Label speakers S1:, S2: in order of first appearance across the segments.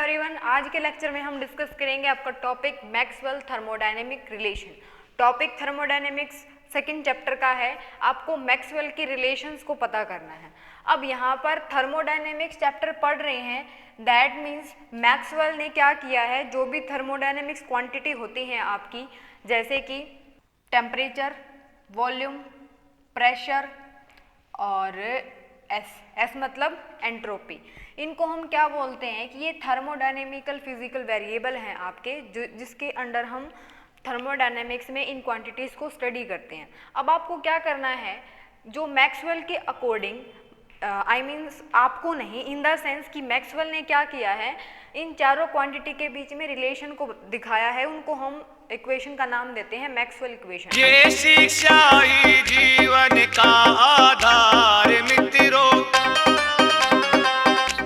S1: Everyone, आज के lecture में हम डिस्कस करेंगे आपका topic Maxwell thermodynamic relation. Topic thermodynamics second chapter का है। आपको मैक्सवेल की रिलेशंस को पता करना है। अब यहाँ पर थर्मोडायनेमिक्स चैप्टर पढ़ रहे हैं, दैट मीन्स मैक्सवेल ने क्या किया है, जो भी थर्मोडायनेमिक्स क्वांटिटी होती हैं आपकी, जैसे कि टेम्परेचर, वॉल्यूम, प्रेशर और एस मतलब एंट्रोपी, इनको हम क्या बोलते हैं कि ये थर्मोडायनेमिकल फिजिकल वेरिएबल हैं आपके, जिसके अंडर हम थर्मोडायनेमिक्स में इन क्वांटिटीज़ को स्टडी करते हैं। अब आपको क्या करना है, जो मैक्सवेल के अकॉर्डिंग आपको नहीं, इन द सेंस कि मैक्सवेल ने क्या किया है, इन चारों क्वांटिटी के बीच में रिलेशन को दिखाया है, उनको हम इक्वेशन का नाम देते हैं मैक्सवेल इक्वेशन।
S2: ये शिक्षा ही जीवन का आधार मित्रों,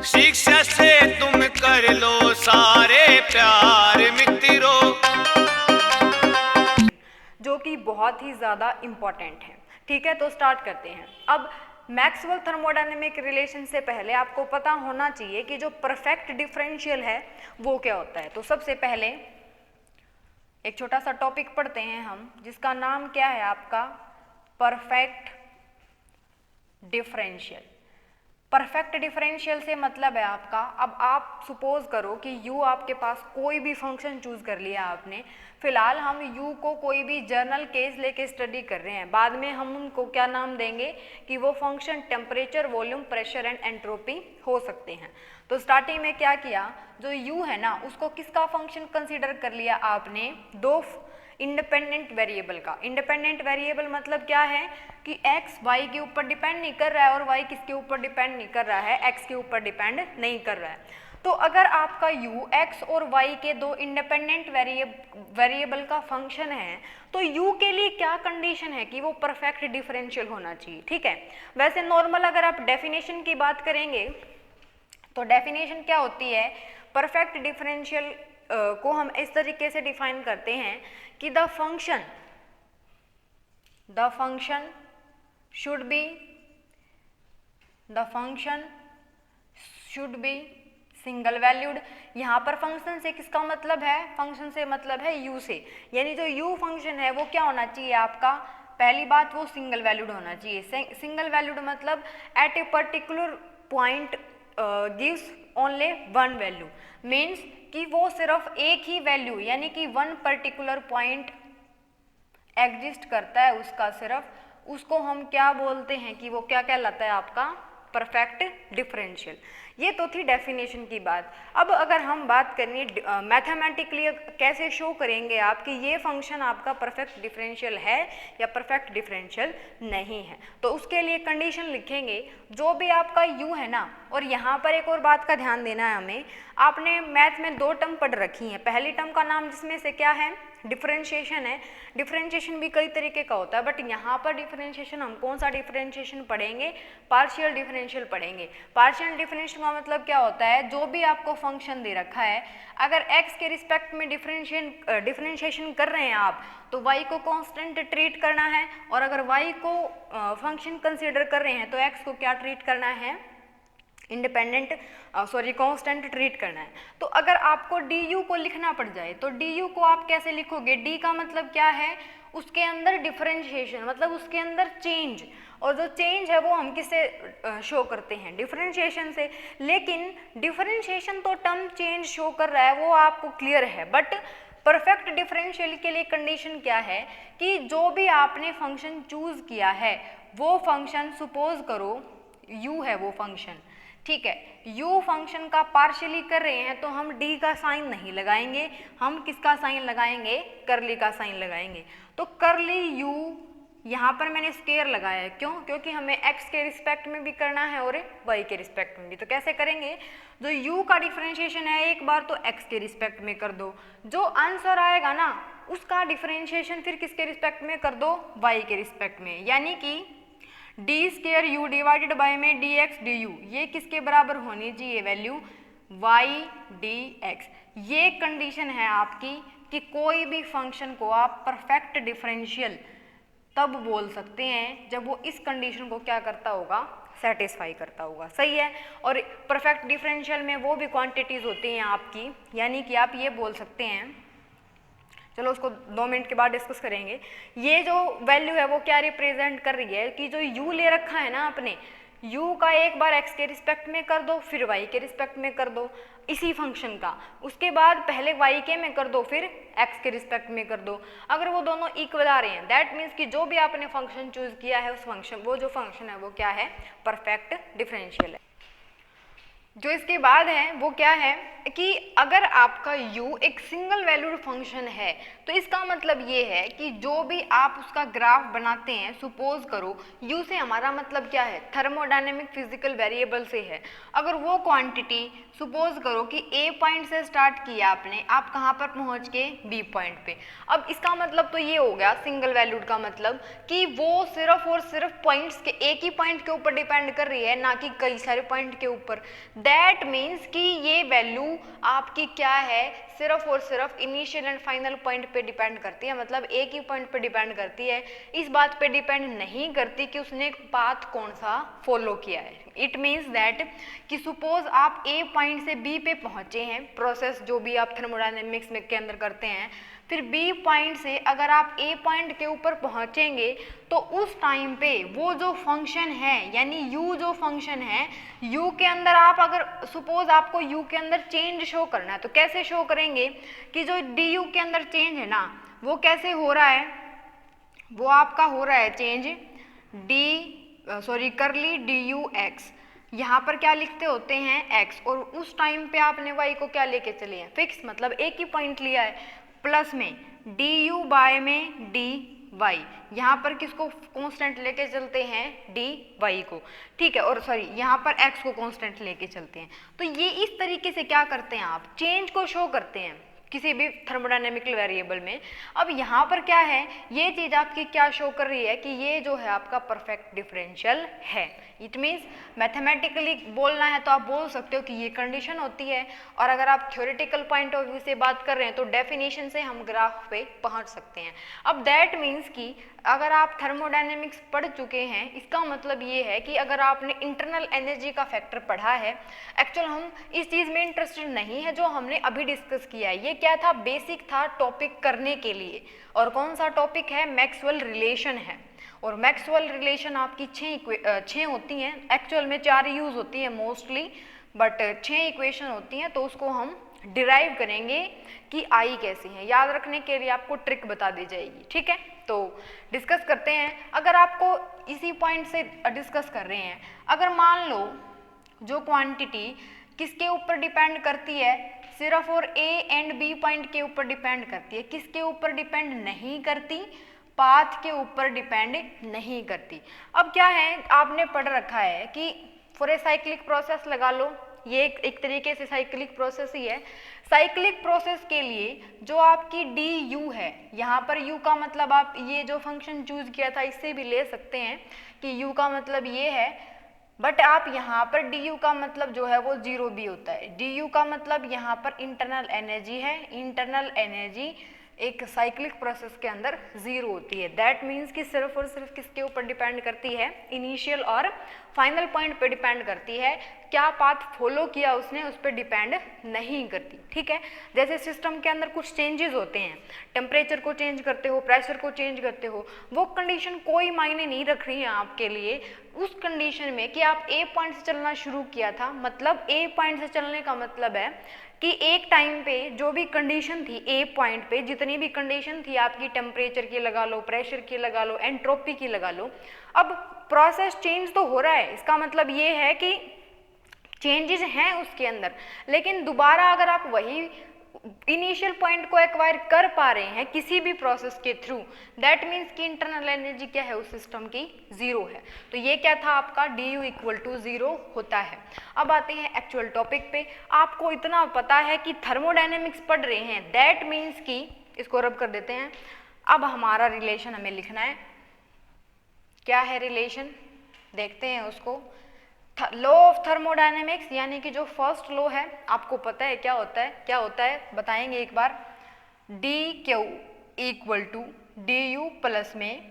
S2: शिक्षा से तुम कर लो सारे प्यार मित्रों,
S1: जो कि बहुत ही ज़्यादा इम्पॉर्टेंट है। ठीक है, तो स्टार्ट करते हैं। अब मैक्सवेल थर्मोडायनेमिक रिलेशन से पहले आपको पता होना चाहिए कि जो परफेक्ट डिफरेंशियल है वो क्या होता है। तो सबसे पहले एक छोटा सा टॉपिक पढ़ते हैं हम, जिसका नाम क्या है आपका, परफेक्ट डिफरेंशियल। परफेक्ट डिफरेंशियल से मतलब है आपका, अब आप सपोज करो कि u आपके पास कोई भी फंक्शन चूज कर लिया आपने। फिलहाल हम u को कोई भी जर्नल केस लेके स्टडी कर रहे हैं, बाद में हम उनको क्या नाम देंगे कि वो function temperature, volume, pressure and entropy हो सकते हैं। तो स्टार्टिंग में क्या किया, जो u है ना, उसको किसका फंक्शन कंसिडर कर लिया आपने, दो इंडिपेंडेंट वेरिएबल का। इंडिपेंडेंट वेरिएबल मतलब क्या है कि x y के ऊपर डिपेंड नहीं कर रहा है और y किसके ऊपर डिपेंड नहीं कर रहा है, x के ऊपर डिपेंड नहीं कर रहा है। तो अगर आपका u x और y के दो इंडिपेंडेंट वेरिएबल का फंक्शन है, तो u के लिए क्या कंडीशन है कि वो परफेक्ट डिफरेंशियल होना चाहिए। ठीक है, वैसे नॉर्मल अगर आप डेफिनेशन की बात करेंगे तो डेफिनेशन क्या होती है, परफेक्ट डिफरेंशियल को हम इस तरीके से डिफाइन करते हैं कि the function should be single valued. यहाँ पर फंक्शन से किसका मतलब है, फंक्शन से मतलब है u से, यानी जो u फंक्शन है वो क्या होना चाहिए आपका, पहली बात वो सिंगल वैल्यूड होना चाहिए। सिंगल वैल्यूड मतलब at a particular point gives only one value, means कि वो सिर्फ एक ही वैल्यू, यानी कि वन पर्टिकुलर पॉइंट एग्जिस्ट करता है उसका सिर्फ, उसको हम क्या बोलते हैं कि वो क्या कहलाता है आपका, परफेक्ट डिफरेंशियल। ये तो थी डेफिनेशन की बात। अब अगर हम बात करें मैथमेटिकली कैसे शो करेंगे आप कि ये फंक्शन आपका परफेक्ट डिफरेंशियल है या परफेक्ट डिफरेंशियल नहीं है, तो उसके लिए कंडीशन लिखेंगे, जो भी आपका u है ना। और यहाँ पर एक और बात का ध्यान देना है हमें, आपने मैथ में दो टर्म पढ़ रखी हैं। पहली टर्म का नाम जिसमें से क्या है, डिफरेंशिएशन है। डिफरेंशिएशन भी कई तरीके का होता है, बट यहाँ पर डिफरेंशिएशन हम कौन सा डिफरेंशिएशन पढ़ेंगे, पार्शियल डिफरेंशियल पढ़ेंगे। पार्शियल डिफरेंशियल का मतलब क्या होता है, जो भी आपको फंक्शन दे रखा है, अगर x के रिस्पेक्ट में डिफरेंशिएशन कर रहे हैं आप, तो y को कांस्टेंट ट्रीट करना है, और अगर y को फंक्शन कंसीडर कर रहे हैं तो x को क्या ट्रीट करना है, कांस्टेंट ट्रीट करना है। तो अगर आपको du को लिखना पड़ जाए तो du को आप कैसे लिखोगे, d का मतलब क्या है, उसके अंदर डिफरेंशिएशन मतलब उसके अंदर चेंज, और जो चेंज है वो हम किससे शो करते हैं, डिफरेंशिएशन से। लेकिन डिफरेंशिएशन तो टर्म चेंज शो कर रहा है, वो आपको क्लियर है, बट परफेक्ट डिफरेंशियल के लिए कंडीशन क्या है कि जो भी आपने फंक्शन चूज किया है वो फंक्शन, सपोज करो u है वो फंक्शन, ठीक है, u फंक्शन का पार्शियली कर रहे हैं तो हम d का साइन नहीं लगाएंगे, हम किसका साइन लगाएंगे, करली का साइन लगाएंगे। तो करली u यहाँ पर मैंने स्केयर लगाया है, क्यों, क्योंकि हमें x के रिस्पेक्ट में भी करना है और y के रिस्पेक्ट में भी। तो कैसे करेंगे, जो u का डिफरेंशिएशन है एक बार तो x के रिस्पेक्ट में कर दो, जो आंसर आएगा ना उसका डिफरेंशिएशन फिर किसके रिस्पेक्ट में कर दो, y के रिस्पेक्ट में, यानी कि D square you divided by में डी एक्स डी यू, ये किसके बराबर होनी चाहिए वैल्यू, वाई डी एक्स। ये कंडीशन है आपकी कि कोई भी फंक्शन को आप परफेक्ट डिफरेंशियल तब बोल सकते हैं जब वो इस कंडीशन को क्या करता होगा, सेटिस्फाई करता होगा, सही है। और परफेक्ट डिफरेंशियल में वो भी क्वांटिटीज होती हैं आपकी, यानी कि आप ये बोल सकते हैं, चलो उसको 2 मिनट के बाद डिस्कस करेंगे। ये जो वैल्यू है वो क्या रिप्रेजेंट कर रही है कि जो u ले रखा है ना आपने, u का एक बार x के रिस्पेक्ट में कर दो, फिर y के रिस्पेक्ट में कर दो इसी फंक्शन का, उसके बाद पहले y के में कर दो, फिर x के रिस्पेक्ट में कर दो। अगर वो दोनों इक्वल आ रहे हैं दैट मीन्स कि जो भी आपने फंक्शन चूज किया है उस फंक्शन, वो जो फंक्शन है वो क्या है, परफेक्ट डिफरेंशियल है। जो इसके बाद है वो क्या है कि अगर आपका u एक सिंगल वैल्यूड फंक्शन है तो इसका मतलब ये है कि जो भी आप उसका ग्राफ बनाते हैं, सपोज करो u से हमारा मतलब क्या है, थर्मोडायनेमिक फिजिकल वेरिएबल से है। अगर वो क्वांटिटी सपोज करो कि a पॉइंट से स्टार्ट किया आपने, आप कहाँ पर पहुँच के b पॉइंट पे, अब इसका मतलब तो ये हो गया सिंगल वैल्यूड का मतलब कि वो सिर्फ और सिर्फ पॉइंट्स के एक ही पॉइंट के ऊपर डिपेंड कर रही है, ना कि कई सारे पॉइंट के ऊपर। दैट मीन्स कि ये वैल्यू आपकी क्या है, सिर्फ और सिर्फ इनिशियल एंड फाइनल पॉइंट पे डिपेंड करती है, मतलब एक ही पॉइंट पे डिपेंड करती है, इस बात पे डिपेंड नहीं करती कि उसने पाथ कौन सा फॉलो किया है। इट मीन्स दैट कि सपोज आप ए पॉइंट से बी पे पहुंचे हैं, प्रोसेस जो भी आप थर्मोडायनेमिक्स में के अंदर करते हैं, फिर बी पॉइंट से अगर आप ए पॉइंट के ऊपर पहुंचेंगे तो उस टाइम पे वो जो फंक्शन है यानी यू जो फंक्शन है, यू के अंदर आप अगर सपोज आपको यू के अंदर चेंज शो करना है तो कैसे शो करेंगे कि जो डी यू के अंदर चेंज है ना वो कैसे हो रहा है, वो आपका हो रहा है चेंज करली डी यू एक्स, यहाँ पर क्या लिखते होते हैं x, और उस टाइम पे आपने y को क्या लेके चले हैं, फिक्स, मतलब एक ही पॉइंट लिया है, प्लस में डी यू बाय में डी वाई, यहाँ पर किसको कांस्टेंट लेके चलते हैं, डी वाई को, ठीक है, और सॉरी यहाँ पर x को कांस्टेंट लेके चलते हैं। तो ये इस तरीके से क्या करते हैं, आप चेंज को शो करते हैं किसी भी थर्मोडायनेमिकल वेरिएबल में। अब यहाँ पर क्या है, ये चीज़ आपकी क्या शो कर रही है कि ये जो है आपका परफेक्ट डिफरेंशियल है। इट मीन्स मैथमेटिकली बोलना है तो आप बोल सकते हो कि ये कंडीशन होती है, और अगर आप थ्योरेटिकल पॉइंट ऑफ व्यू से बात कर रहे हैं तो डेफिनेशन से हम ग्राफ पे पहुंच सकते हैं। अब दैट मीन्स कि अगर आप थर्मोडायनेमिक्स पढ़ चुके हैं, इसका मतलब ये है कि अगर आपने इंटरनल एनर्जी का फैक्टर पढ़ा है, एक्चुअल हम इस चीज़ में इंटरेस्टेड नहीं है जो हमने अभी डिस्कस किया है, ये क्या था, बेसिक था टॉपिक करने के लिए। और कौन सा टॉपिक है, मैक्सवेल रिलेशन है, और मैक्सवेल रिलेशन आपकी 6 होती हैं, एक्चुअल में 4 यूज होती है मोस्टली, बट 6 इक्वेशन होती हैं, तो उसको हम डिराइव करेंगे कि आई कैसी है, याद रखने के लिए आपको ट्रिक बता दी जाएगी, ठीक है। तो डिस्कस करते हैं, अगर आपको इसी पॉइंट से डिस्कस कर रहे हैं, अगर मान लो जो क्वांटिटी किसके ऊपर डिपेंड करती है, सिर्फ और ए एंड बी पॉइंट के ऊपर डिपेंड करती है, किसके ऊपर डिपेंड नहीं करती, पाथ के ऊपर डिपेंड नहीं करती। अब क्या है, आपने पढ़ रखा है कि फॉर ए साइक्लिक प्रोसेस लगा लो, ये एक तरीके से साइक्लिक प्रोसेस ही है। साइक्लिक प्रोसेस के लिए जो आपकी डी यू है, यहाँ पर यू का मतलब आप ये जो फंक्शन चूज किया था इससे भी ले सकते हैं कि यू का मतलब ये है, बट आप यहाँ पर डी यू का मतलब जो है वो 0 भी होता है। डी यू का मतलब यहाँ पर इंटरनल एनर्जी है, इंटरनल एनर्जी एक साइक्लिक प्रोसेस के अंदर 0 होती है। दैट मीन्स कि सिर्फ और सिर्फ किसके ऊपर डिपेंड करती है, इनिशियल और फाइनल पॉइंट पे डिपेंड करती है, क्या पाथ फॉलो किया उसने उस पर डिपेंड नहीं करती, ठीक है। जैसे सिस्टम के अंदर कुछ चेंजेस होते हैं, टेम्परेचर को चेंज करते हो, प्रेशर को चेंज करते हो, वो कंडीशन कोई मायने नहीं रख रही है आपके लिए उस कंडीशन में कि आप ए पॉइंट से चलना शुरू किया था, मतलब ए पॉइंट से चलने का मतलब है कि एक टाइम पे जो भी कंडीशन थी ए पॉइंट पे, जितनी भी कंडीशन थी आपकी, टेम्परेचर की लगा लो, प्रेशर की लगा लो, एंट्रोपी की लगा लो, अब प्रोसेस चेंज तो हो रहा है, इसका मतलब ये है कि चेंजेस हैं उसके अंदर, लेकिन दोबारा अगर आप वही इनिशियल पॉइंट को एक्वायर कर पा रहे हैं किसी भी प्रोसेस के थ्रू, दैट मीन्स कि इंटरनल एनर्जी क्या है उस सिस्टम की 0 है। तो ये क्या था आपका डी यू इक्वल टू 0 होता है। अब आते हैं एक्चुअल टॉपिक पे। आपको इतना पता है कि थर्मोडायनेमिक्स पढ़ रहे हैं, दैट मीन्स कि इसको रब कर देते हैं। अब हमारा रिलेशन हमें लिखना है, क्या है रिलेशन, देखते हैं उसको। लॉ ऑफ थर्मोडायनेमिक्स यानी कि जो फर्स्ट लॉ है, आपको पता है क्या होता है बताएंगे एक बार। D Q equal to D U plus में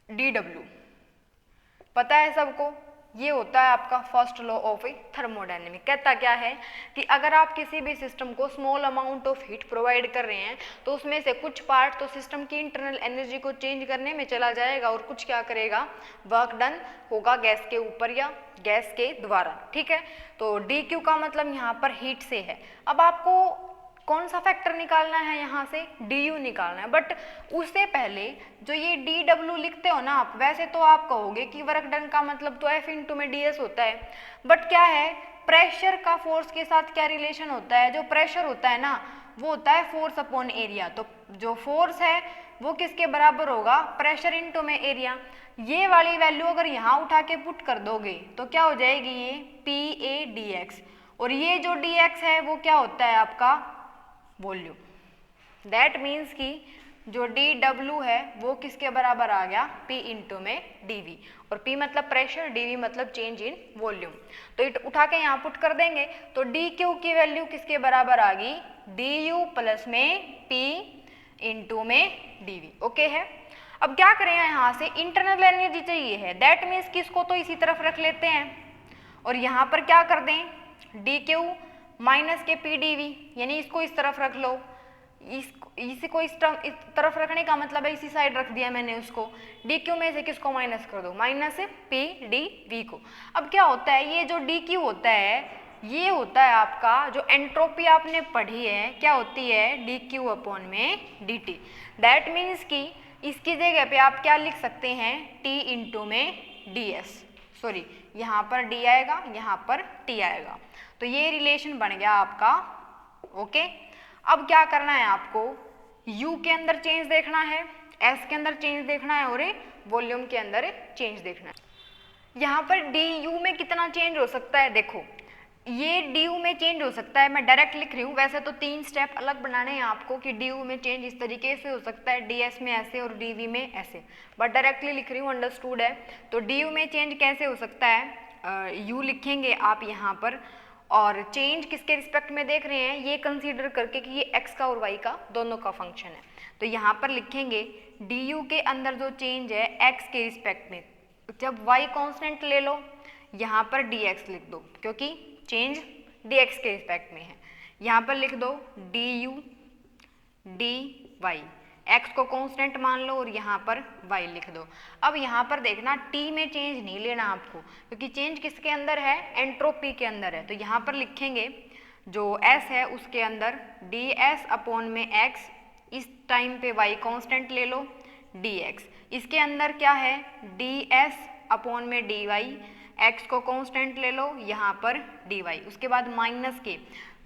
S1: डी डब्ल्यू, पता है सबको, ये होता है आपका फर्स्ट लॉ ऑफ थर्मोडायनेमिक। कहता क्या है कि अगर आप किसी भी सिस्टम को small amount of heat provide कर रहे हैं तो उसमें से कुछ पार्ट तो सिस्टम की इंटरनल एनर्जी को चेंज करने में चला जाएगा और कुछ क्या करेगा, वर्क डन होगा गैस के ऊपर या गैस के द्वारा। ठीक है, तो डी क्यू का मतलब यहाँ पर हीट से है। अब आपको कौन सा फैक्टर निकालना है, यहाँ से डी यू निकालना है, बट उससे पहले जो ये डी डब्ल्यू लिखते हो ना आप, वैसे तो आप कहोगे कि वर्क डन का मतलब तो एफ इंटू में डी एस होता है, बट क्या है, प्रेशर का फोर्स के साथ क्या रिलेशन होता है, जो प्रेशर होता है ना वो होता है फोर्स अपॉन एरिया। तो जो फोर्स है वो किसके बराबर होगा, प्रेशर इंटू में एरिया। ये वाली वैल्यू अगर यहाँ उठा के पुट कर दोगे तो क्या हो जाएगी, ये पी ए डी एक्स, और ये जो डी एक्स है वो क्या होता है आपका वॉल्यूम। दैट मीन्स कि जो डी डब्ल्यू है वो किसके बराबर आ गया, P इंटू में dV, और P मतलब प्रेशर, dV मतलब चेंज इन वॉल्यूम। तो इट उठा के यहाँ पुट कर देंगे तो डी क्यू की वैल्यू किसके बराबर आ गई, डी यू प्लस में P इंटू में dV। ओके है, अब क्या करें, यहाँ से इंटरनल एनर्जी चाहिए है, दैट मीन्स कि इसको तो इसी तरफ रख लेते हैं और यहाँ पर क्या कर दें, डी क्यू माइनस के पी डी वी, यानी इसको इस तरफ रख लो, इसको इस तरफ रखने का मतलब है इसी साइड रख दिया मैंने उसको, डी क्यू में से किसको माइनस कर दो, माइनस पी डी वी को। अब क्या होता है, ये जो डी क्यू होता है ये होता है आपका जो एंट्रोपी आपने पढ़ी है, क्या होती है, डी क्यू अपॉन में डी टी। दैट मीन्स कि इसकी जगह पे आप क्या लिख सकते हैं, टी इंटू में डी एस, सॉरी यहाँ पर डी आएगा यहाँ पर टी आएगा, तो ये रिलेशन बन गया आपका। ओके, अब क्या करना है आपको, U के अंदर चेंज देखना है, S के अंदर चेंज देखना है और वॉल्यूम के अंदर चेंज देखना है। यहाँ पर DU में कितना चेंज हो सकता है, देखो ये DU में चेंज हो सकता है, मैं डायरेक्ट लिख रही हूँ, वैसे तो 3 स्टेप अलग बनाने हैं आपको कि DU में चेंज इस तरीके से हो सकता है, DS में ऐसे और DV में ऐसे, बट डायरेक्टली लिख रही हूँ, अंडरस्टूड है। तो DU में चेंज कैसे हो सकता है, U लिखेंगे आप यहाँ पर, और चेंज किसके रिस्पेक्ट में देख रहे हैं, ये कंसीडर करके कि ये x का और y का दोनों का फंक्शन है, तो यहाँ पर लिखेंगे du के अंदर जो चेंज है x के रिस्पेक्ट में, जब y कांस्टेंट ले लो यहाँ पर dx लिख दो क्योंकि चेंज dx के रिस्पेक्ट में है, यहाँ पर लिख दो du dy, x को कांस्टेंट मान लो और यहाँ पर y लिख दो। अब यहाँ पर देखना t में चेंज नहीं लेना आपको क्योंकि चेंज किसके अंदर है, एंट्रोपी के अंदर है, तो यहाँ पर लिखेंगे जो s है उसके अंदर ds अपॉन में x, इस टाइम पे y कांस्टेंट ले लो dx, इसके अंदर क्या है ds अपॉन में dy, x को कांस्टेंट ले लो यहाँ पर dy, उसके बाद माइनस के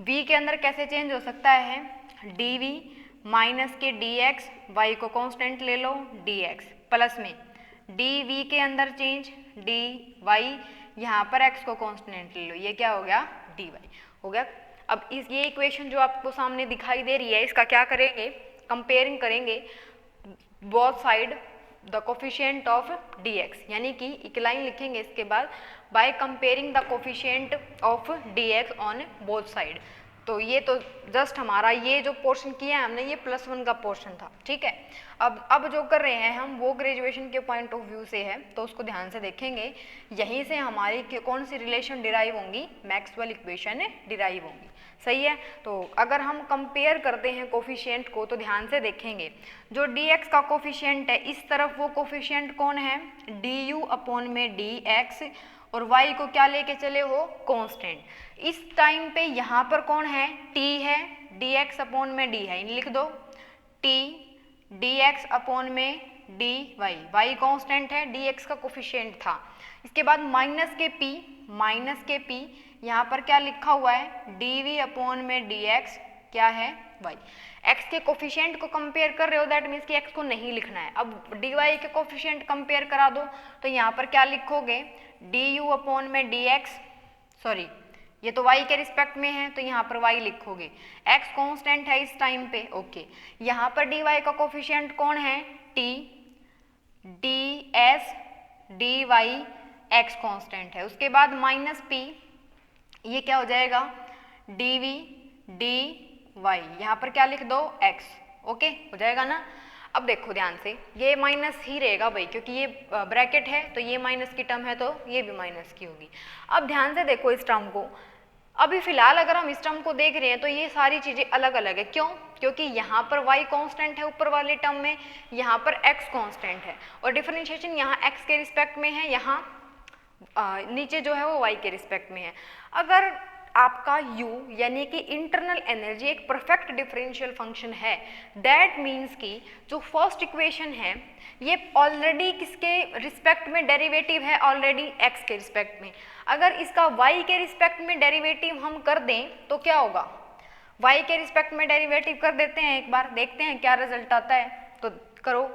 S1: v के अंदर कैसे चेंज हो सकता है, dv माइनस के dx, y को कांस्टेंट ले लो dx, प्लस में dv के अंदर चेंज dy, यहाँ पर x को कांस्टेंट ले लो, ये क्या हो गया dy हो गया। अब इस ये इक्वेशन जो आपको सामने दिखाई दे रही है इसका क्या करेंगे, कंपेयरिंग करेंगे both side the coefficient of dx, यानी कि एक लाइन लिखेंगे इसके बाद by comparing the coefficient of dx on both side. तो ये तो जस्ट हमारा ये जो पोर्शन किया है हमने ये +1 का पोर्शन था, ठीक है। अब जो कर रहे हैं हम वो ग्रेजुएशन के पॉइंट ऑफ व्यू से है, तो उसको ध्यान से देखेंगे, यहीं से हमारी कौन सी रिलेशन डिराइव होंगी, मैक्सवेल इक्वेशन डिराइव होंगी, सही है। तो अगर हम कंपेयर करते हैं कोफिशिएंट को तो ध्यान से देखेंगे, जो dx का कोफिशिएंट है इस तरफ वो कोफिशिएंट कौन है, du अपॉन में dx, और y को क्या लेके चले हो, कांस्टेंट। इस टाइम पे यहाँ पर कौन है, t है, dx अपॉन में d है, लिख दो t dx अपॉन में dy, y कांस्टेंट है, dx का कोफिशिएंट था। इसके बाद माइनस के p, यहाँ पर क्या लिखा हुआ है, dv अपॉन में dx क्या है y, x के कोफिशिएंट को कंपेयर कर रहे हो, दैट मीन्स कि x को नहीं लिखना है। अब dy के कोफिशिएंट कंपेयर करा दो तो यहाँ पर क्या लिखोगे, du अपॉन में dx, सॉरी ये तो y के रिस्पेक्ट में है तो यहाँ पर y लिखोगे, x कांस्टेंट है इस टाइम पे, ओके। यहाँ पर dy का कोफिशिएंट कौन है, t, ds dy x constant है, उसके बाद माइनस p, ये क्या हो जाएगा dv dy, यहाँ पर क्या लिख दो x, ओके हो जाएगा ना। अब देखो ध्यान से, ये माइनस ही रहेगा भाई, क्योंकि ये ब्रैकेट है तो ये माइनस की टर्म है तो ये भी माइनस की होगी। अब ध्यान से देखो इस टर्म को, अभी फिलहाल अगर हम इस टर्म को देख रहे हैं तो ये सारी चीजें अलग अलग है। क्यों? क्योंकि यहाँ पर y कांस्टेंट है ऊपर वाले टर्म में, यहाँ पर x कांस्टेंट है, और डिफरेंशिएशन यहाँ x के रिस्पेक्ट में है, यहाँ नीचे जो है वो y के रिस्पेक्ट में है। अगर आपका u यानी कि इंटरनल एनर्जी एक परफेक्ट डिफरेंशियल फंक्शन है, दैट मीन्स कि जो फर्स्ट इक्वेशन है ये ऑलरेडी किसके रिस्पेक्ट में डेरिवेटिव है, ऑलरेडी x के रिस्पेक्ट में। अगर इसका y के रिस्पेक्ट में डेरिवेटिव हम कर दें तो क्या होगा, y के रिस्पेक्ट में डेरिवेटिव कर देते हैं, एक बार देखते हैं क्या रिजल्ट आता है। तो करो,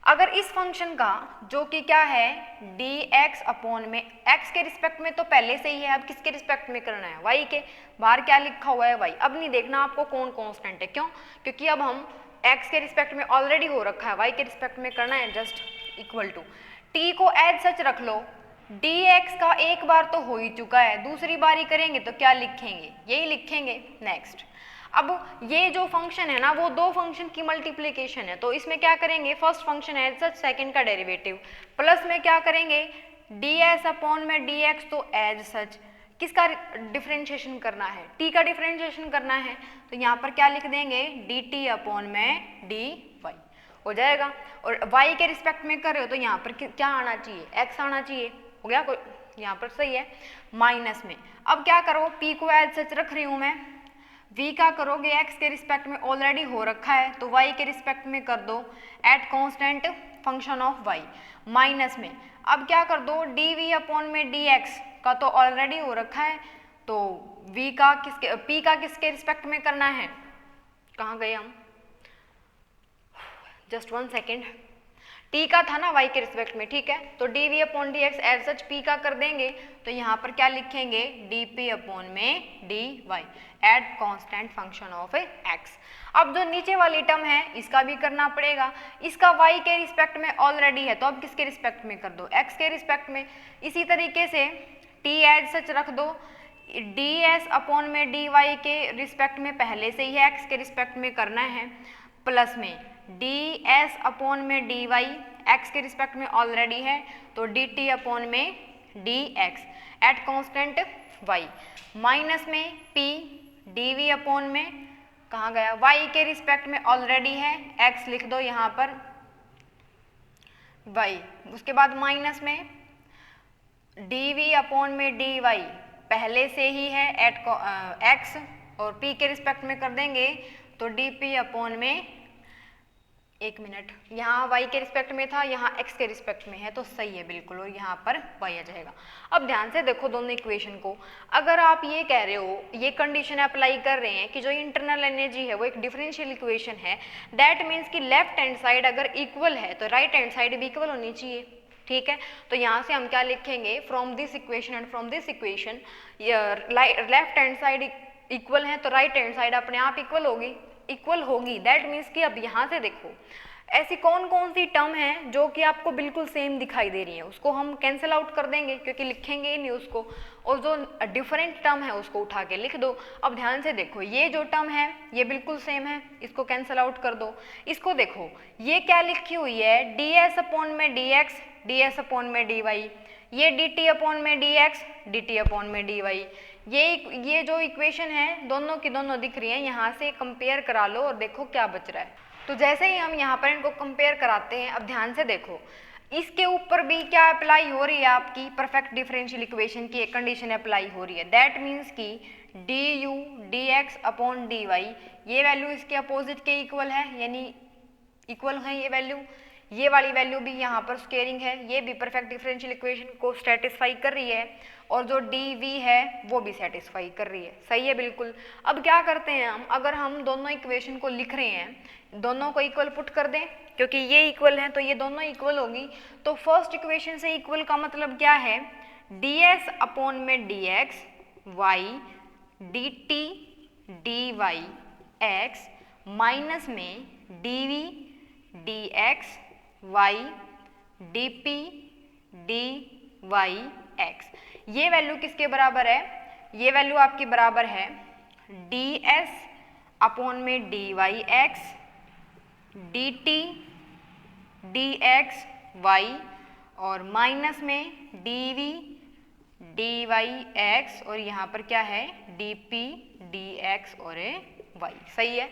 S1: अगर इस फंक्शन का जो कि क्या है dx अपॉन में x के रिस्पेक्ट में तो पहले से ही है, अब किसके रिस्पेक्ट में करना है, y के, बाहर क्या लिखा हुआ है y, अब नहीं देखना आपको कौन कांस्टेंट है। क्यों? क्योंकि अब हम x के रिस्पेक्ट में ऑलरेडी हो रखा है, y के रिस्पेक्ट में करना है, जस्ट इक्वल टू t को एज सच रख लो, dx का एक बार तो हो ही चुका है, दूसरी बारी करेंगे तो क्या लिखेंगे, यही लिखेंगे। नेक्स्ट, अब ये जो फंक्शन है ना वो दो फंक्शन की मल्टीप्लिकेशन है, तो इसमें क्या करेंगे, first function as such, second का डेरिवेटिव, प्लस में क्या करेंगे ds अपॉन में dx, तो एज सच किसका डिफरेंशिएशन करना है, t का डिफरेंशिएशन करना है, तो यहाँ पर क्या लिख देंगे dt अपॉन में dy हो जाएगा। और y के रिस्पेक्ट में कर रहे हो तो यहाँ पर क्या आना चाहिए, x आना चाहिए, हो गया, कोई यहाँ पर सही है, माइनस में। अब क्या करो, p को एज सच रख रही हूँ मैं, v का करोगे x के रिस्पेक्ट में ऑलरेडी हो रखा है तो y के रिस्पेक्ट में कर दो at constant function of y, minus में। अब क्या कर दो dv अपॉन में dx का तो ऑलरेडी हो रखा है, तो v का किसके, p का किसके रिस्पेक्ट में करना है, कहाँ गए हम, जस्ट 1 सेकेंड, t का था ना y के रिस्पेक्ट में, ठीक है, तो dv upon dx as such p का कर देंगे, तो यहाँ पर क्या लिखेंगे dp अपॉन में dy at constant function of x। अब जो नीचे वाली टर्म है इसका भी करना पड़ेगा, इसका y के रिस्पेक्ट में ऑलरेडी है तो अब किसके रिस्पेक्ट में कर दो, x के रिस्पेक्ट में। इसी तरीके से t एज सच रख दो, ds अपॉन में dy के रिस्पेक्ट में पहले से ही है, x के रिस्पेक्ट में करना है, प्लस में ds अपॉन में dy x के रिस्पेक्ट में ऑलरेडी है तो dt अपॉन में dx at constant y, minus में p dv अपॉन में कहाँ गया, y के रिस्पेक्ट में ऑलरेडी है, x लिख दो यहाँ पर y, उसके बाद माइनस में dv अपॉन में dy पहले से ही है एट x, और p के रिस्पेक्ट में कर देंगे तो dp अपॉन में, एक मिनट, यहाँ y के रिस्पेक्ट में था, यहाँ x के रिस्पेक्ट में है तो सही है बिल्कुल, और यहाँ पर y आ जाएगा। अब ध्यान से देखो दोनों इक्वेशन को, अगर आप ये कह रहे हो, ये कंडीशन अप्लाई कर रहे हैं कि जो इंटरनल एनर्जी है वो एक डिफरेंशियल इक्वेशन है, दैट मीन्स कि लेफ्ट हैंड साइड अगर इक्वल है तो राइट हैंड साइड भी इक्वल होनी चाहिए, ठीक है। तो यहाँ से हम क्या लिखेंगे, from this equation and from this equation left hand side equal है तो राइट हैंड साइड अपने आप इक्वल होगी, दैट मीन्स कि अब यहाँ से देखो ऐसी कौन कौन सी टर्म है जो कि आपको बिल्कुल सेम दिखाई दे रही है, उसको हम कैंसिल आउट कर देंगे क्योंकि लिखेंगे ही नहीं उसको, और जो डिफरेंट टर्म है उसको उठा के लिख दो। अब ध्यान से देखो, ये जो टर्म है ये बिल्कुल सेम है, इसको कैंसिल आउट कर दो। इसको देखो ये क्या लिखी हुई है, ds अपॉन में dx ds अपॉन में dy, ये dt अपॉन में dx dt अपॉन में dy, ये जो इक्वेशन है दोनों की दोनों दिख रही है, यहाँ से कंपेयर करा लो और देखो क्या बच रहा है। तो जैसे ही हम यहाँ पर इनको कंपेयर कराते हैं, अब ध्यान से देखो इसके ऊपर भी क्या अप्लाई हो रही है, आपकी परफेक्ट डिफरेंशियल इक्वेशन की एक कंडीशन अप्लाई हो रही है, दैट मीन्स कि du dx अपॉन dy ये वैल्यू इसके अपोजिट के इक्वल है, यानी इक्वल है ये वैल्यू, ये वाली वैल्यू भी यहाँ पर स्क्वेयरिंग है, ये भी परफेक्ट डिफरेंशियल इक्वेशन को सेटिस्फाई कर रही है, और जो dv है वो भी सेटिस्फाई कर रही है, सही है बिल्कुल। अब क्या करते हैं हम, अगर हम दोनों इक्वेशन को लिख रहे हैं, दोनों को इक्वल पुट कर दें, क्योंकि ये इक्वल है तो ये दोनों इक्वल होगी, तो फर्स्ट इक्वेशन से इक्वल का मतलब क्या है, ds अपॉन में dx y dt dy x minus में dv dx y dp dy x, ये वैल्यू किसके बराबर है, ये वैल्यू आपकी बराबर है ds अपॉन में dy x dt dx y और माइनस में dv dy x और यहाँ पर क्या है dp dx और y। सही है।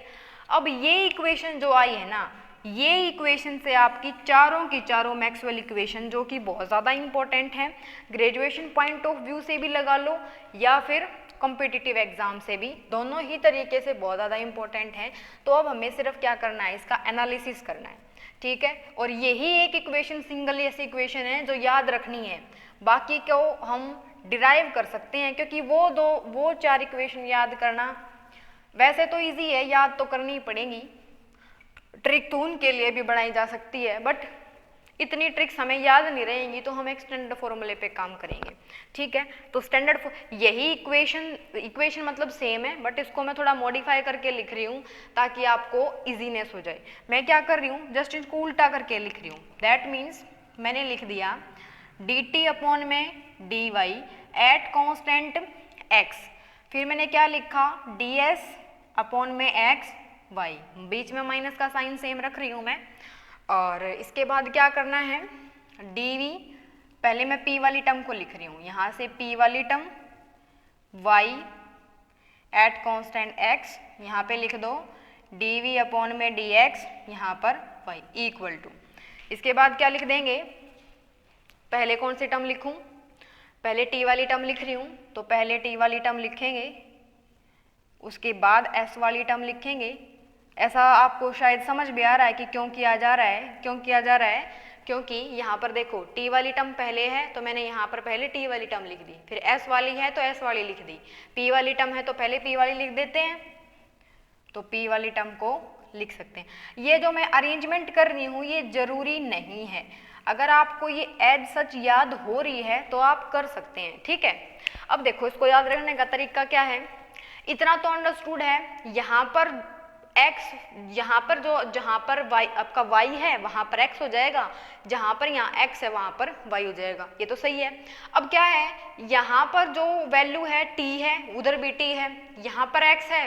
S1: अब ये इक्वेशन जो आई है ना, ये इक्वेशन से आपकी चारों की चारों मैक्सवेल इक्वेशन जो कि बहुत ज़्यादा इंपॉर्टेंट है, ग्रेजुएशन पॉइंट ऑफ व्यू से भी लगा लो या फिर कॉम्पिटिटिव एग्जाम से भी, दोनों ही तरीके से बहुत ज़्यादा इंपॉर्टेंट है। तो अब हमें सिर्फ क्या करना है, इसका एनालिसिस करना है, ठीक है। और यही एक इक्वेशन सिंगल ऐसी इक्वेशन है जो याद रखनी है, बाकी को हम डिराइव कर सकते हैं, क्योंकि वो चार इक्वेशन याद करना वैसे तो इजी है, याद तो करनी ही पड़ेगी। ट्रिक तो उनके लिए भी बनाई जा सकती है, बट इतनी ट्रिक्स हमें याद नहीं रहेंगी तो हम एक स्टैंडर्ड फॉर्मूले पे काम करेंगे, ठीक है। तो स्टैंडर्ड यही इक्वेशन मतलब सेम है, बट इसको मैं थोड़ा मॉडिफाई करके लिख रही हूँ ताकि आपको इजीनेस हो जाए। मैं क्या कर रही हूँ, जस्ट इसको उल्टा करके लिख रही हूँ। दैट मीन्स मैंने लिख दिया dt अपॉन में dy एट कॉन्स्टेंट x, फिर मैंने क्या लिखा ds अपॉन में x y, बीच में माइनस का साइन सेम रख रही हूँ मैं। और इसके बाद क्या करना है dv, पहले मैं p वाली टर्म को लिख रही हूँ, यहाँ से p वाली term y at constant x, यहाँ पे लिख दो dv अपॉन में dx, यहाँ पर y इक्वल टू, इसके बाद क्या लिख देंगे, पहले कौन सी टर्म लिखूं, पहले t वाली टर्म लिख रही हूँ तो पहले t वाली टर्म लिखेंगे, उसके बाद s वाली टर्म लिखेंगे। ऐसा आपको शायद समझ भी आ रहा है कि क्यों किया जा रहा है, क्योंकि यहाँ पर देखो t वाली टर्म पहले है तो मैंने यहाँ पर पहले t वाली टर्म लिख दी, फिर s वाली है तो s वाली लिख दी, p वाली टर्म है तो पहले p वाली लिख देते हैं, तो p वाली टर्म को लिख सकते हैं। ये जो मैं अरेंजमेंट कर रही हूँ ये जरूरी नहीं है, अगर आपको ये एज सच याद हो रही है तो आप कर सकते हैं, ठीक है। अब देखो इसको याद रखने का तरीका क्या है, इतना तो अंडरस्टूड है, यहाँ पर x, यहाँ पर जहाँ पर y आपका y है वहाँ पर x हो जाएगा, जहाँ पर यहाँ x है वहाँ पर y हो जाएगा, ये तो सही है। अब क्या है, यहाँ पर जो वैल्यू है t है, उधर भी t है, यहाँ पर x है,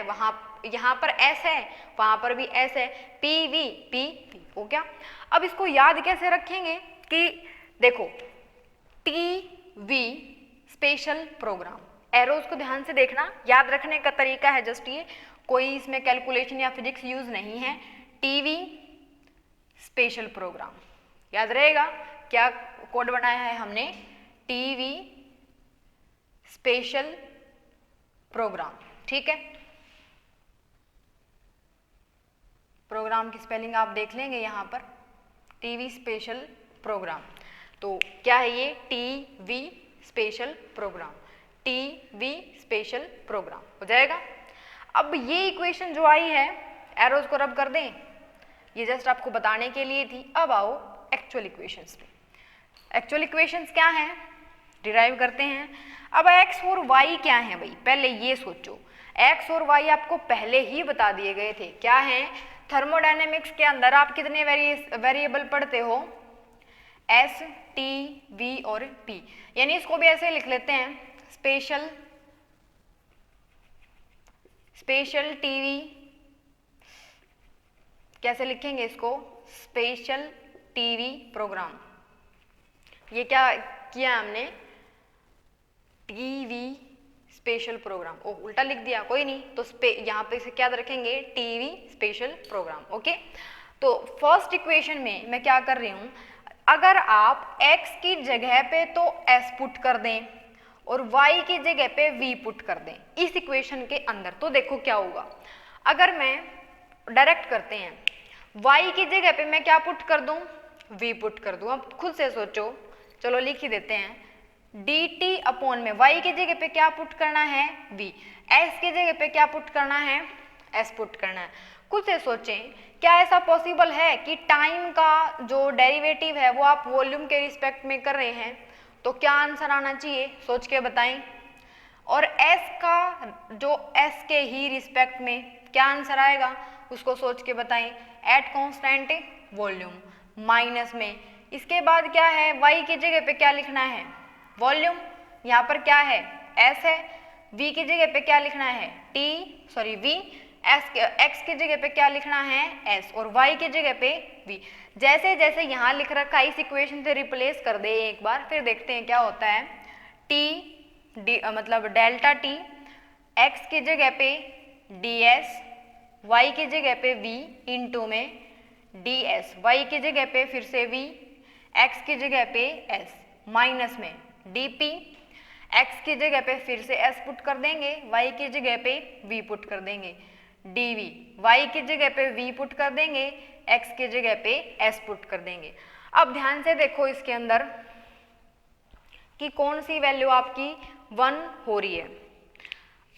S1: यहाँ पर s है, वहाँ पर भी s है, p v हो गया। अब इसको याद कैसे रखेंगे कि देखो TV स्पेशल प्रोग्राम, एरोज को ध्यान से देखना, याद रखने का तरीका है जस्ट ये, कोई इसमें कैलकुलेशन या फिजिक्स यूज नहीं है। TV स्पेशल प्रोग्राम याद रहेगा, क्या कोड बनाया है हमने, TV स्पेशल प्रोग्राम, ठीक है। प्रोग्राम की स्पेलिंग आप देख लेंगे यहाँ पर, TV स्पेशल प्रोग्राम, तो क्या है ये TV special programme, TV special programme हो जाएगा। अब ये इक्वेशन जो आई है, एरोज को रब कर दें, ये जस्ट आपको बताने के लिए थी। अब आओ एक्चुअल इक्वेशंस पे। एक्चुअल इक्वेशंस क्या हैं, डिराइव करते हैं। अब x और y क्या है भाई, पहले ये सोचो, x और y आपको पहले ही बता दिए गए थे, क्या है, थर्मोडायनेमिक्स के अंदर आप कितने वेरिएबल पढ़ते हो, S, T, V और P, यानी इसको भी ऐसे लिख लेते हैं, स्पेशल TV, कैसे लिखेंगे इसको, स्पेशल TV प्रोग्राम। ये क्या किया हमने, TV स्पेशल प्रोग्राम, ओ उल्टा लिख दिया, कोई नहीं, तो यहाँ पे से क्या रखेंगे, TV स्पेशल प्रोग्राम, ओके। तो फर्स्ट इक्वेशन में मैं क्या कर रही हूँ, अगर आप x की जगह पे तो s पुट कर दें और y की जगह पे v पुट कर दें इस इक्वेशन के अंदर, तो देखो क्या होगा। अगर मैं डायरेक्ट करते हैं, y की जगह पे मैं क्या पुट कर दूं, v पुट कर दूं। अब खुद से सोचो, चलो लिख ही देते हैं, dt अपॉन में y की जगह पे क्या पुट करना है, v, s की जगह पे क्या पुट करना है, s पुट करना है। खुद से सोचें, क्या ऐसा पॉसिबल है कि टाइम का जो डेरिवेटिव है वो आप वॉल्यूम के रिस्पेक्ट में कर रहे हैं, तो क्या आंसर आना चाहिए, सोच के बताएं। और s का जो s के ही रिस्पेक्ट में क्या आंसर आएगा, उसको सोच के बताएं, एट कांस्टेंट वॉल्यूम माइनस में। इसके बाद क्या है, y की जगह पे क्या लिखना है, वॉल्यूम, यहाँ पर क्या है, s है, v की जगह पे क्या लिखना है, v, एक्स की जगह पे क्या लिखना है एस और वाई की जगह पे वी। जैसे जैसे यहाँ लिख रखा है इस इक्वेशन से रिप्लेस कर दे एक बार, फिर देखते हैं क्या होता है। टी मतलब डेल्टा टी, एक्स की जगह पे डी एस, वाई की जगह पे वी इंटू में डी एस, वाई की जगह पे फिर से वी, एक्स की जगह पे एस, माइनस में डी पी, एक्स की जगह पे फिर से एस पुट कर देंगे, वाई की जगह पे वी पुट कर देंगे, डी वी, वाई की जगह पे वी पुट कर देंगे, एक्स की जगह पे एस पुट कर देंगे। अब ध्यान से देखो इसके अंदर कि कौन सी वैल्यू आपकी 1 हो रही है।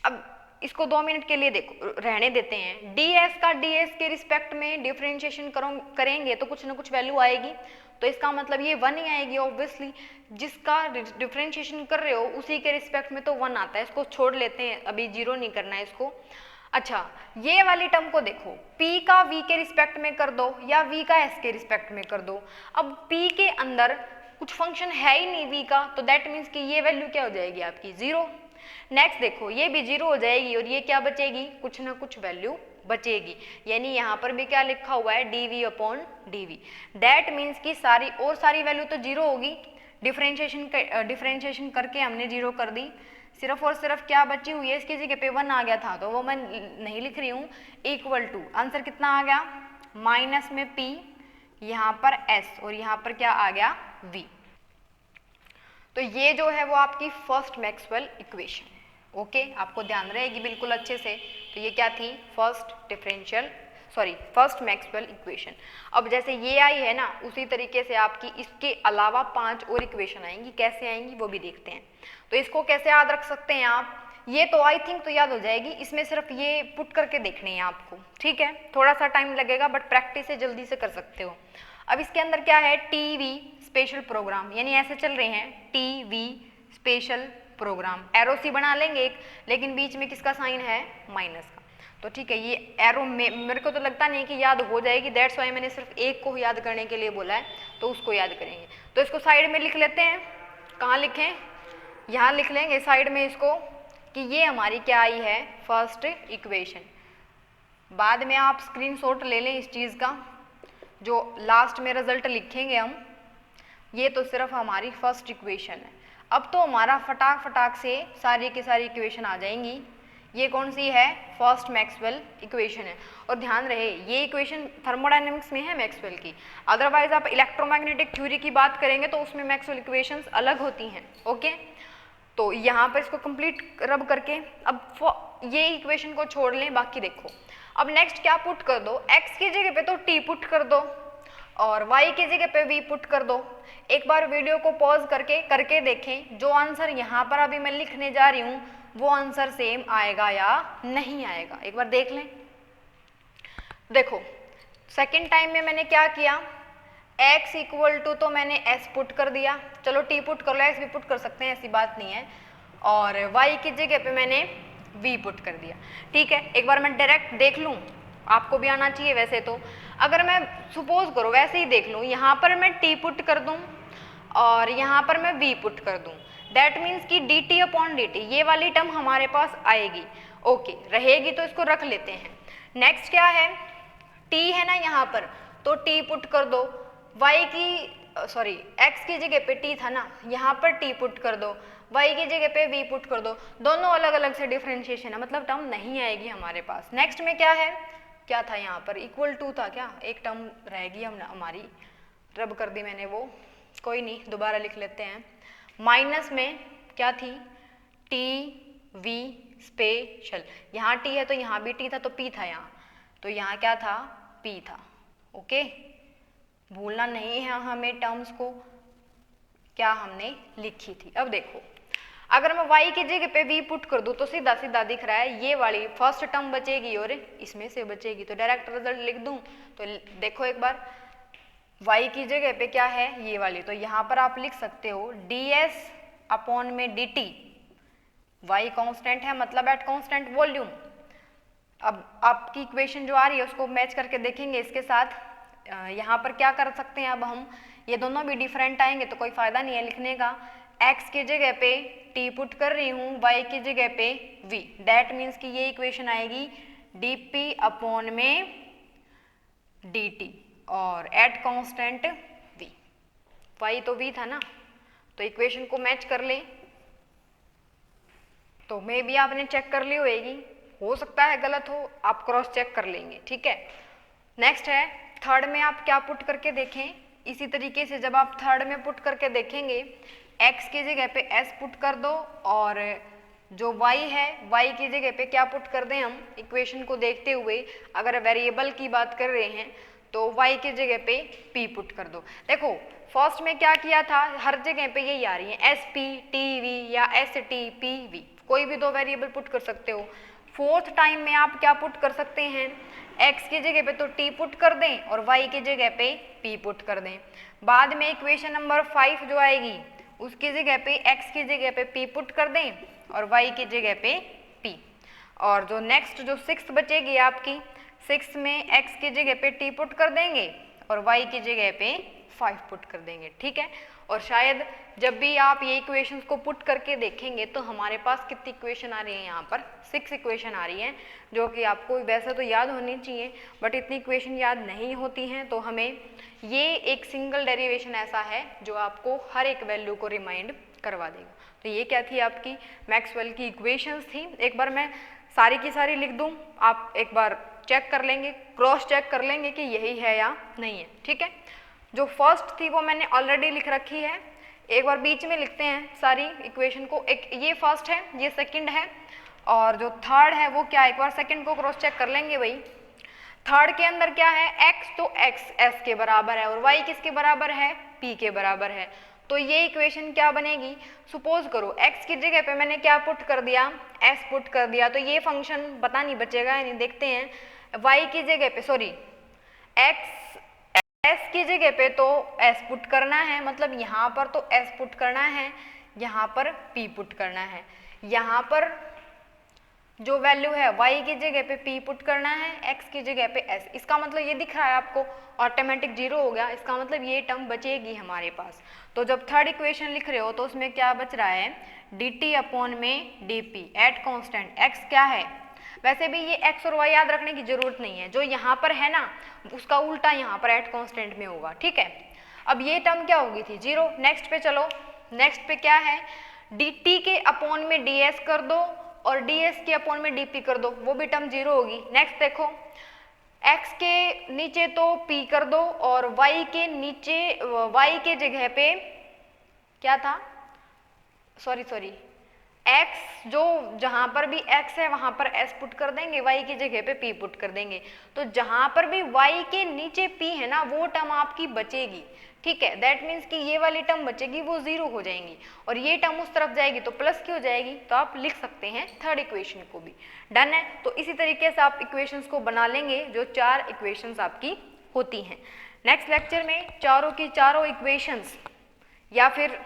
S1: अब इसको 2 मिनट के लिए देखो रहने देते हैं। डी एस का डी एस के रिस्पेक्ट में डिफरेंशिएशन करेंगे तो कुछ ना कुछ वैल्यू आएगी, तो इसका मतलब ये 1 ही आएगी ऑब्वियसली। जिसका डिफरेंशिएशन कर रहे हो उसी के रिस्पेक्ट में तो 1 आता है, इसको छोड़ लेते हैं, अभी 0 नहीं करना है इसको। अच्छा, ये वाली टर्म को देखो, p का v के रिस्पेक्ट में कर दो या v का s के रिस्पेक्ट में कर दो। अब p के अंदर कुछ फंक्शन है ही नहीं v का, तो दैट मीन्स कि ये वैल्यू क्या हो जाएगी आपकी 0। नेक्स्ट देखो, ये भी 0 हो जाएगी और ये क्या बचेगी, कुछ ना कुछ वैल्यू बचेगी। यानी यहाँ पर भी क्या लिखा हुआ है dv upon dv। That means कि सारी वैल्यू तो 0 होगी, डिफरेंशिएशन करके हमने 0 कर दी। सिर्फ और सिर्फ क्या बची हुई है, इसकी जगह पे 1 आ गया था तो वो मैं नहीं लिख रही हूँ। इक्वल टू आंसर कितना आ गया, माइनस में p, यहाँ पर s और यहाँ पर क्या आ गया v। तो ये जो है वो आपकी फर्स्ट मैक्सवेल इक्वेशन है। ओके, आपको ध्यान रहेगी बिल्कुल अच्छे से। तो ये क्या थी, फर्स्ट मैक्सवेल इक्वेशन। अब जैसे ये आई है ना, उसी तरीके से आपकी इसके अलावा 5 और इक्वेशन आएंगी। कैसे आएंगी वो भी देखते हैं। तो इसको कैसे याद रख सकते हैं आप, ये तो आई थिंक तो याद हो जाएगी, इसमें सिर्फ ये पुट करके देखने हैं आपको, ठीक है। थोड़ा सा टाइम लगेगा बट प्रैक्टिस से जल्दी से कर सकते हो। अब इसके अंदर क्या है, टीवी स्पेशल प्रोग्राम, यानी ऐसे चल रहे हैं टीवी स्पेशल प्रोग्राम। एरो सी बना लेंगे एक, लेकिन बीच में किसका साइन है, माइनस का। तो ठीक है, ये एरो मेरे को तो लगता नहीं कि याद हो जाएगी, दैट्स वाई मैंने सिर्फ एक को याद करने के लिए बोला है, तो उसको याद करेंगे। तो इसको साइड में लिख लेते हैं। कहाँ लिखें, यहाँ लिख लेंगे साइड में इसको कि ये हमारी क्या आई है, फर्स्ट इक्वेशन। बाद में आप स्क्रीनशॉट ले लें इस चीज़ का, जो लास्ट में रिजल्ट लिखेंगे हम। ये तो सिर्फ हमारी फर्स्ट इक्वेशन है। अब तो हमारा फटाक से सारी की सारी इक्वेशन आ जाएंगी। ये कौन सी है, फर्स्ट मैक्सवेल इक्वेशन है। और ध्यान रहे ये इक्वेशन थर्मोडायनेमिक्स में है मैक्सवेल की, अदरवाइज आप इलेक्ट्रोमैग्नेटिक थ्योरी की बात करेंगे तो उसमें मैक्सवेल इक्वेशंस अलग होती हैं। ओके, तो यहाँ पर इसको कंप्लीट रब करके अब ये इक्वेशन को छोड़ लें, बाकी देखो। अब नेक्स्ट क्या पुट कर दो, x की जगह पे तो t पुट कर दो और y की जगह पे v पुट कर दो। एक बार वीडियो को पॉज करके देखें, जो आंसर यहाँ पर अभी मैं लिखने जा रही हूँ वो आंसर सेम आएगा या नहीं आएगा, एक बार देख लें। देखो सेकंड टाइम में मैंने क्या किया, x इक्वल टू तो मैंने s पुट कर दिया, चलो t पुट कर लो, x भी पुट कर सकते हैं, ऐसी बात नहीं है। और y की जगह पे मैंने v पुट कर दिया, ठीक है। एक बार मैं डायरेक्ट देख लूँ, आपको भी आना चाहिए वैसे तो। अगर मैं सपोज करो वैसे ही देख लूँ, यहाँ पर मैं t पुट कर दूँ और यहाँ पर मैं v पुट कर दूँ, दैट मीन्स कि dt अपॉन dt ये वाली टर्म हमारे पास आएगी। ओके, रहेगी तो इसको रख लेते हैं। नेक्स्ट क्या है, t है ना यहाँ पर, तो t पुट कर दो, x की जगह पे t था ना, यहाँ पर t पुट कर दो, y की जगह पे v पुट कर दो। दोनों अलग अलग से डिफरेंशिएशन है, मतलब टर्म नहीं आएगी हमारे पास। नेक्स्ट में क्या है, क्या था यहाँ पर, इक्वल टू था क्या, एक टर्म रहेगी हमारी, रब कर दी मैंने वो, कोई नहीं दोबारा लिख लेते हैं। माइनस में क्या थी, टी वी स्पेशल, यहाँ t है तो यहाँ भी t था, तो p था यहाँ, तो यहाँ क्या था, p था। ओके, भूलना नहीं है हमें टर्म्स को, क्या हमने लिखी थी। अब देखो, अगर मैं y की जगह पे v पुट कर दूं तो सीधा सीधा दिख रहा है ये वाली फर्स्ट टर्म बचेगी और इसमें से बचेगी, तो डायरेक्ट रिजल्ट लिख दूं। तो देखो एक बार, y की जगह पे क्या है, ये वाली, तो यहाँ पर आप लिख सकते हो ds अपॉन में dt, y कांस्टेंट है मतलब एट कांस्टेंट वॉल्यूम। अब आपकी इक्वेशन जो आ रही है उसको मैच करके देखेंगे इसके साथ। यहाँ पर क्या कर सकते हैं, अब हम ये दोनों भी डिफरेंट आएंगे तो कोई फायदा नहीं है लिखने का। x की जगह पे t पुट कर रही हूँ, y की जगह पे v, दैट मीन्स कि ये इक्वेशन आएगी dp अपॉन में dt और एट कांस्टेंट v, y तो v था ना, तो इक्वेशन को मैच कर ले। तो मे भी आपने चेक कर ली होगी, हो सकता है गलत हो, आप क्रॉस चेक कर लेंगे, ठीक है। नेक्स्ट है थर्ड में आप क्या पुट करके देखें, इसी तरीके से जब आप थर्ड में पुट करके देखेंगे x की जगह पे s पुट कर दो और जो y है y की जगह पे क्या पुट कर दें हम, इक्वेशन को देखते हुए अगर वेरिएबल की बात कर रहे हैं तो y की जगह पे p पुट कर दो। देखो फर्स्ट में क्या किया था, हर जगह पे यही आ रही है sp tv या stpv, कोई भी दो वेरिएबल पुट कर सकते हो। फोर्थ टाइम में आप क्या पुट कर सकते हैं, x की जगह पे तो t पुट कर दें और y की जगह पे p पुट कर दें। बाद में इक्वेशन नंबर 5 जो आएगी उसकी जगह पे x की जगह पे p पुट कर दें और y की जगह पे p। और जो नेक्स्ट जो 6 बचेगी आपकी, 6 में x की जगह पे t पुट कर देंगे और y की जगह पे 5 पुट कर देंगे, ठीक है। और शायद जब भी आप ये इक्वेशंस को पुट करके देखेंगे तो हमारे पास कितनी इक्वेशन आ रही है, यहाँ पर 6 इक्वेशन आ रही हैं, जो कि आपको वैसे तो याद होनी चाहिए बट इतनी इक्वेशन याद नहीं होती हैं। तो हमें ये एक सिंगल डेरिवेशन ऐसा है जो आपको हर एक वैल्यू को रिमाइंड करवा देगा। तो ये क्या थी, आपकी मैक्सवेल की इक्वेशंस थी। एक बार मैं सारी की सारी लिख दूँ, आप एक बार चेक कर लेंगे, क्रॉस चेक कर लेंगे कि यही है या नहीं है, ठीक है। जो फर्स्ट थी वो मैंने ऑलरेडी लिख रखी है, एक बार बीच में लिखते हैं सारी इक्वेशन को। एक ये फर्स्ट है, ये सेकंड है और जो थर्ड है वो क्या, एक बार सेकंड को क्रॉस चेक कर लेंगे भाई। थर्ड के अंदर क्या है, x तो x s के बराबर है और y किसके बराबर है, p के बराबर है। तो ये इक्वेशन क्या बनेगी, सपोज करो x की जगह पे मैंने क्या पुट कर दिया, s पुट कर दिया, तो ये फंक्शन पता नहीं बचेगा या नहीं, देखते हैं। y की जगह पे सॉरी s की जगह पे तो s पुट करना है, मतलब यहाँ पर तो s पुट करना है, यहाँ पर p पुट करना है। यहाँ पर जो वैल्यू है y की जगह पे p पुट करना है, x की जगह पे s। इसका मतलब ये दिख रहा है आपको, ऑटोमेटिक 0 हो गया, इसका मतलब ये टर्म बचेगी हमारे पास। तो जब थर्ड इक्वेशन लिख रहे हो तो उसमें क्या बच रहा है, dt अपॉन में dp एट कांस्टेंट x क्या है। वैसे भी ये x और y याद रखने की जरूरत नहीं है, जो यहाँ पर है ना उसका उल्टा यहाँ पर एट कांस्टेंट में होगा, ठीक है। अब ये टर्म क्या होगी थी, 0। नेक्स्ट पे चलो, नेक्स्ट पे क्या है, dt के अपॉन में ds कर दो और ds के अपॉन में dp कर दो, वो भी टर्म 0 होगी। नेक्स्ट देखो, x के नीचे तो p कर दो और y के नीचे y के जगह पे क्या था, सॉरी x जो जहां पर भी x है वहां पर s पुट कर देंगे, y की जगह पे p पुट कर देंगे। तो जहां पर भी y के नीचे p है ना वो टर्म आपकी बचेगी, ठीक है। दैट मीन्स कि ये वाली टर्म बचेगी वो 0 हो जाएंगी और ये टर्म उस तरफ जाएगी तो प्लस की हो जाएगी। तो आप लिख सकते हैं थर्ड इक्वेशन को भी, डन है। तो इसी तरीके से आप इक्वेशंस को बना लेंगे जो 4 इक्वेशंस आपकी होती हैं। नेक्स्ट लेक्चर में चारों की चारों इक्वेशंस या फिर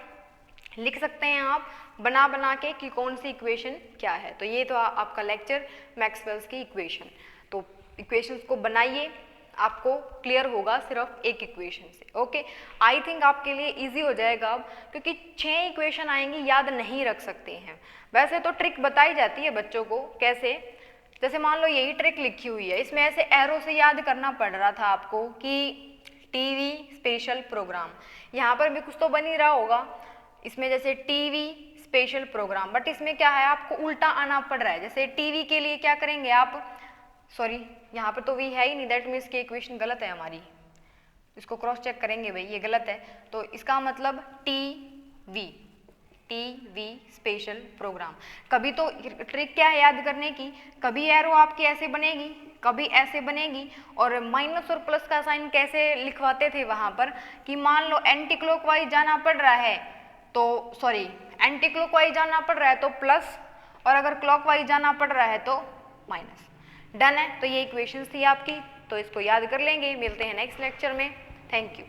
S1: लिख सकते हैं आप बना के कि कौन सी इक्वेशन क्या है। तो ये तो आपका लेक्चर मैक्सवेल्स की इक्वेशन। तो इक्वेशंस को बनाइए, आपको क्लियर होगा सिर्फ एक इक्वेशन से। ओके, आई थिंक आपके लिए इजी हो जाएगा अब, क्योंकि 6 इक्वेशन आएंगी, याद नहीं रख सकते हैं। वैसे तो ट्रिक बताई जाती है बच्चों को, कैसे, जैसे मान लो यही ट्रिक लिखी हुई है, इसमें ऐसे एरो से याद करना पड़ रहा था आपको कि टीवी स्पेशल प्रोग्राम, यहाँ पर भी कुछ तो बन ही रहा होगा इसमें, जैसे टीवी स्पेशल प्रोग्राम, बट इसमें क्या है आपको उल्टा आना पड़ रहा है। जैसे टीवी के लिए क्या करेंगे आप, सॉरी यहाँ पर तो वी है ही नहीं, दैट मीन्स की इक्वेशन गलत है हमारी, इसको क्रॉस चेक करेंगे भाई, ये गलत है। तो इसका मतलब टीवी स्पेशल प्रोग्राम। कभी तो ट्रिक क्या है याद करने की, कभी एरो आपकी ऐसे बनेगी, कभी ऐसे बनेगी। और माइनस और प्लस का साइन कैसे लिखवाते थे वहां पर कि मान लो एंटी क्लॉकवाइज जाना पड़ रहा है तो सॉरी एंटी क्लॉकवाइज जाना पड़ रहा है तो प्लस, और अगर क्लॉकवाइज जाना पड़ रहा है तो माइनस। डन है। तो ये इक्वेशंस थी आपकी, तो इसको याद कर लेंगे। मिलते हैं नेक्स्ट लेक्चर में। Thank you.